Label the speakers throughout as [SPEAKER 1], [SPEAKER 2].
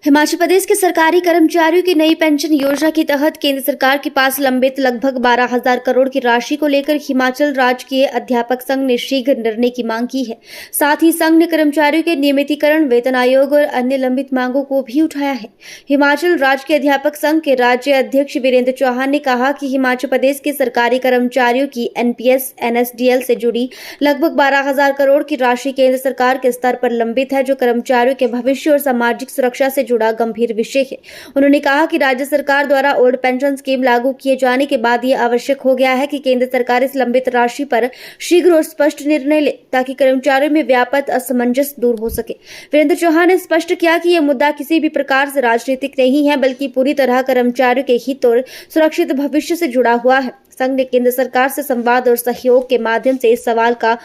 [SPEAKER 1] हिमाचल प्रदेश के सरकारी कर्मचारियों की नई पेंशन योजना के तहत केंद्र सरकार के पास लंबित लगभग 12,000 करोड़ की राशि को लेकर हिमाचल राजकीय अध्यापक संघ ने शीघ्र निर्णय की मांग की है। साथ ही संघ ने कर्मचारियों के नियमितीकरण, वेतन आयोग और अन्य लंबित मांगों को भी उठाया है। हिमाचल राजकीय अध्यापक संघ के राज्य अध्यक्ष वीरेंद्र चौहान ने कहा कि हिमाचल प्रदेश के सरकारी कर्मचारियों की एनपीएस एनएसडीएल से जुड़ी लगभग 12,000 करोड़ की राशि केंद्र सरकार के स्तर पर लंबित है, जो कर्मचारियों के भविष्य और सामाजिक सुरक्षा से जुड़ा गंभीर विषय है। उन्होंने कहा कि राज्य सरकार द्वारा ओल्ड पेंशन स्कीम लागू किए जाने के बाद यह आवश्यक हो गया है कि केंद्र सरकार इस लंबित राशि पर शीघ्र और स्पष्ट निर्णय ले, ताकि कर्मचारियों में व्याप्त असमंजस दूर हो सके। वीरेंद्र चौहान ने स्पष्ट किया कि यह मुद्दा किसी भी प्रकार से राजनीतिक नहीं है, बल्कि पूरी तरह कर्मचारियों के हित और सुरक्षित भविष्य से जुड़ा हुआ है। संघ ने केंद्र सरकार से संवाद और सहयोग के माध्यम से इस सवाल का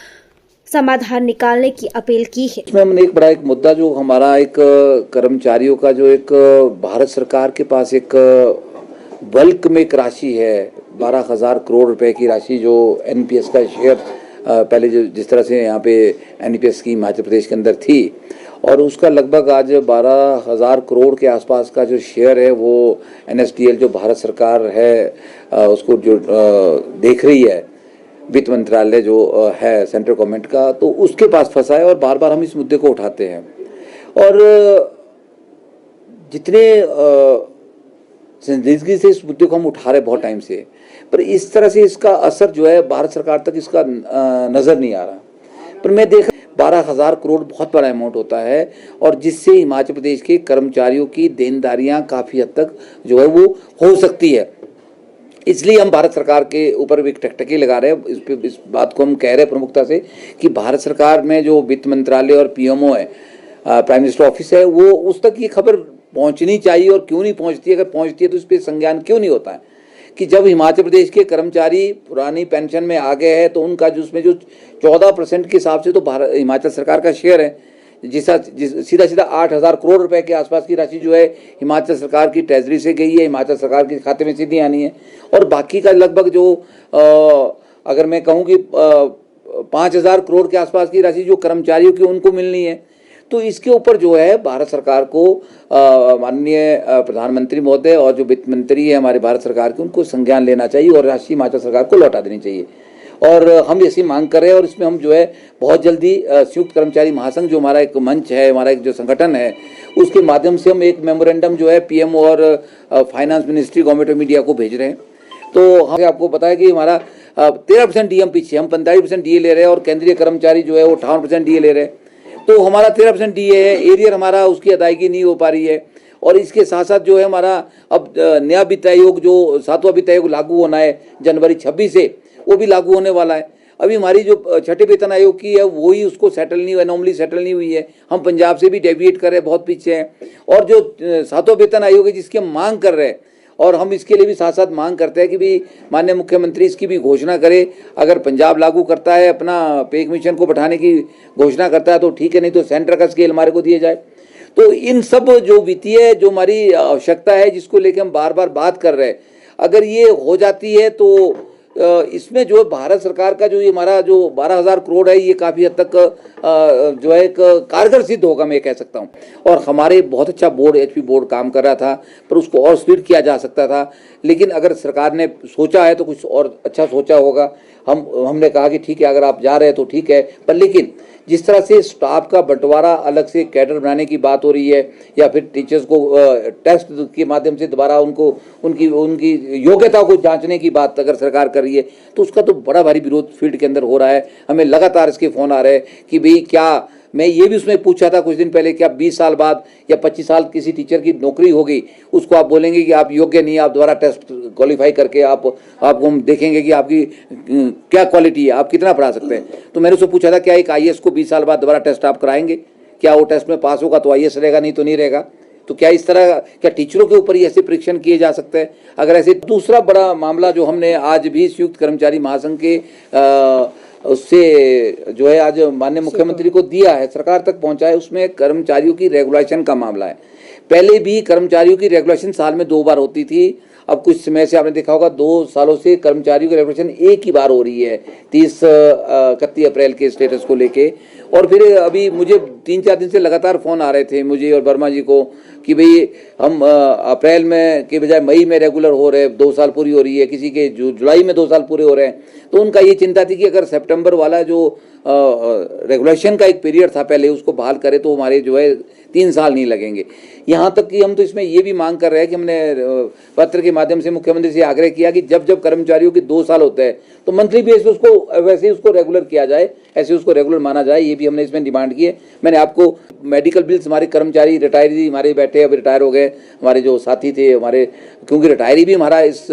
[SPEAKER 1] समाधान निकालने की अपील की है।
[SPEAKER 2] इसमें हमने एक बड़ा मुद्दा जो हमारा एक कर्मचारियों का जो एक भारत सरकार के पास एक बल्क में एक राशि है 12,000 करोड़ रुपए की राशि, जो एनपीएस का शेयर पहले जो जिस तरह से यहाँ पे एनपीएस की हिमाचल प्रदेश के अंदर थी, और उसका लगभग आज 12,000 करोड़ के आसपास का जो शेयर है वो एनएसडीएल जो भारत सरकार है उसको जो देख रही है, वित्त मंत्रालय जो है सेंट्रल गवर्नमेंट का, तो उसके पास फंसा है। और बार बार हम इस मुद्दे को उठाते हैं और जितने संजीदगी से इस मुद्दे को हम उठा रहे बहुत टाइम से, पर इस तरह से इसका असर जो है भारत सरकार तक इसका नज़र नहीं आ रहा। पर मैं देख 12,000 करोड़ बहुत बड़ा अमाउंट होता है, और जिससे हिमाचल प्रदेश के कर्मचारियों की देनदारियां काफ़ी हद तक जो है वो हो सकती है। इसलिए हम भारत सरकार के ऊपर भी एक टकटकी लगा रहे हैं। इस बात को हम कह रहे हैं प्रमुखता से कि भारत सरकार में जो वित्त मंत्रालय और पीएमओ है, प्राइम मिनिस्टर ऑफिस है, वो उस तक ये खबर पहुंचनी चाहिए। और क्यों नहीं पहुंचती है? अगर पहुंचती है तो इस पर संज्ञान क्यों नहीं होता है कि जब हिमाचल प्रदेश के कर्मचारी पुरानी पेंशन में आ गए हैं तो उनका जो उसमें जो 14% के हिसाब से तो हिमाचल सरकार का शेयर है, सीधा सीधा 8,000 करोड़ रुपए के आसपास की राशि जो है हिमाचल सरकार की ट्रेजरी से गई है, हिमाचल सरकार के खाते में सीधी आनी है। और बाकी का लगभग जो अगर मैं कहूँ कि 5,000 करोड़ के आसपास की राशि जो कर्मचारियों की उनको मिलनी है, तो इसके ऊपर जो है भारत सरकार को माननीय प्रधानमंत्री महोदय और जो वित्त मंत्री है हमारे भारत सरकार के, उनको संज्ञान लेना चाहिए और राशि हिमाचल सरकार को लौटा देनी चाहिए। और हम ऐसी मांग कर रहे हैं, और इसमें हम जो है बहुत जल्दी संयुक्त कर्मचारी महासंघ जो हमारा एक मंच है, हमारा एक जो संगठन है, उसके माध्यम से हम एक मेमोरेंडम जो है पीएम और finance ministry, government of India को भेज रहे हैं। तो हम आपको पता है कि हमारा 13% डीएम पीछे, हम 45% डीए ले रहे हैं और केंद्रीय कर्मचारी जो है वो 58% डीए ले रहे हैं। तो हमारा 13% डीए है, एरियर हमारा उसकी अदायगी नहीं हो पा रही है। और इसके साथ साथ जो है हमारा अब नया वित्त आयोग जो 7वां वित्त आयोग लागू होना है जनवरी 26 से, वो भी लागू होने वाला है। अभी हमारी जो छठे वेतन आयोग की है वो ही उसको सेटल नहीं हुआ, नॉर्मली सेटल नहीं हुई है। हम पंजाब से भी डेविएट कर रहे हैं, बहुत पीछे हैं। और जो 7वां वेतन आयोग है जिसकी हम मांग कर रहे हैं, और हम इसके लिए भी साथ साथ मांग करते हैं कि भी माननीय मुख्यमंत्री इसकी भी घोषणा करे। अगर पंजाब लागू करता है, अपना पे कमीशन को बढ़ाने की घोषणा करता है तो ठीक है, नहीं तो सेंटर का स्केल हमारे को दिया जाए। तो इन सब जो वित्तीय जो हमारी आवश्यकता है, जिसको लेकर हम बार बार बात कर रहे हैं, अगर ये हो जाती है तो इसमें जो है भारत सरकार का जो ये हमारा जो 12,000 करोड़ है, ये काफ़ी हद तक जो है एक कारगर सिद्ध होगा, मैं कह सकता हूँ। और हमारे बहुत अच्छा बोर्ड, एचपी बोर्ड काम कर रहा था, पर उसको और स्पीड किया जा सकता था। लेकिन अगर सरकार ने सोचा है तो कुछ और अच्छा सोचा होगा। हमने कहा कि ठीक है, अगर आप जा रहे हैं तो ठीक है, पर लेकिन जिस तरह से स्टाफ का बंटवारा, अलग से कैडर बनाने की बात हो रही है, या फिर टीचर्स को टेस्ट के माध्यम से दोबारा उनको उनकी योग्यता को जांचने की बात अगर सरकार कर रही है, तो उसका तो बड़ा भारी विरोध फील्ड के अंदर हो रहा है। हमें लगातार इसके फ़ोन आ रहे हैं कि भाई क्या, मैं ये भी उसमें पूछा था कुछ दिन पहले, क्या 20 साल बाद या 25 साल किसी टीचर की नौकरी होगी, उसको आप बोलेंगे कि आप योग्य नहीं, आप दोबारा टेस्ट क्वालिफाई करके आपको हम देखेंगे कि आपकी क्या क्वालिटी है, आप कितना पढ़ा सकते हैं। तो मैंने उससे पूछा था क्या एक आईएएस को 20 साल बाद दोबारा टेस्ट आप कराएंगे? क्या वो टेस्ट में पास होगा तो आईएएस रहेगा, नहीं तो नहीं रहेगा? तो क्या इस तरह क्या टीचरों के ऊपर ही ऐसे परीक्षण किए जा सकते हैं? अगर ऐसे दूसरा बड़ा मामला जो हमने आज भी संयुक्त कर्मचारी महासंघ के उससे जो है आज माननीय मुख्यमंत्री को दिया है, सरकार तक पहुंचा है, उसमें कर्मचारियों की रेगुलेशन का मामला है। पहले भी कर्मचारियों की रेगुलेशन साल में 2 बार होती थी। अब कुछ समय से आपने देखा होगा 2 सालों से कर्मचारियों की रेगुलेशन एक ही बार हो रही है, 30 31 अप्रैल के स्टेटस को लेके। और फिर अभी मुझे 3-4 दिन से लगातार फ़ोन आ रहे थे मुझे और वर्मा जी को कि भाई हम अप्रैल में के बजाय मई में रेगुलर हो रहे, 2 साल पूरी हो रही है, किसी के जुलाई में 2 साल पूरे हो रहे हैं। तो उनका ये चिंता थी कि अगर सितंबर वाला जो रेगुलेशन का एक पीरियड था पहले, उसको बहाल करे तो हमारे जो है 3 साल नहीं लगेंगे। यहाँ तक कि हम तो इसमें ये भी मांग कर रहे हैं कि हमने पत्र के माध्यम से मुख्यमंत्री से आग्रह किया कि जब जब कर्मचारियों के 2 साल होते हैं तो मंथली बेस पे उसको वैसे ही उसको रेगुलर किया जाए, ऐसे उसको रेगुलर माना जाए। ये भी हमने इसमें डिमांड की है। मैंने आपको मेडिकल बिल्स, हमारे कर्मचारी रिटायरी हमारे बैठे अभी रिटायर हो गए, हमारे जो साथी थे हमारे, क्योंकि रिटायरी भी हमारा इस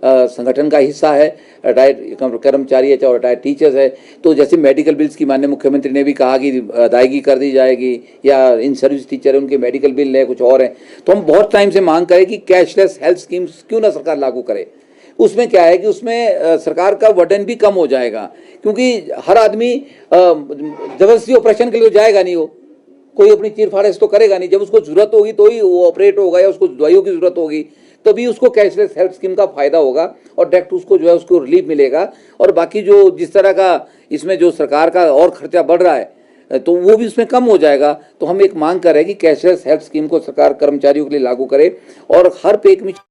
[SPEAKER 2] संगठन का हिस्सा है, रिटायर्ड कर्मचारी है चाहे रिटायर्ड टीचर्स है। तो जैसे मेडिकल बिल्स की माननीय मुख्यमंत्री ने भी कहा कि अदायगी कर दी जाएगी, या इन सर्विस टीचर है उनके मेडिकल बिल है, कुछ और है। तो हम बहुत टाइम से मांग करें कि कैशलेस हेल्थ स्कीम्स क्यों ना सरकार लागू करे। उसमें क्या है कि उसमें सरकार का वर्डन भी कम हो जाएगा, क्योंकि हर आदमी जबरदस्ती ऑपरेशन के लिए जाएगा नहीं, वो कोई अपनी चीर फाड़ेस तो करेगा नहीं। जब उसको जरूरत होगी तो ही वो ऑपरेट होगा या उसको दवाइयों की जरूरत होगी, तभी उसको कैशलेस हेल्थ स्कीम का फायदा होगा और डायरेक्ट उसको जो है उसको रिलीफ मिलेगा। और बाकी जो जिस तरह का इसमें जो सरकार का और खर्चा बढ़ रहा है तो वो भी उसमें कम हो जाएगा। तो हम एक मांग कर रहे हैं कि कैशलेस हेल्थ स्कीम को सरकार कर्मचारियों के लिए लागू करे और हर पे कमीशन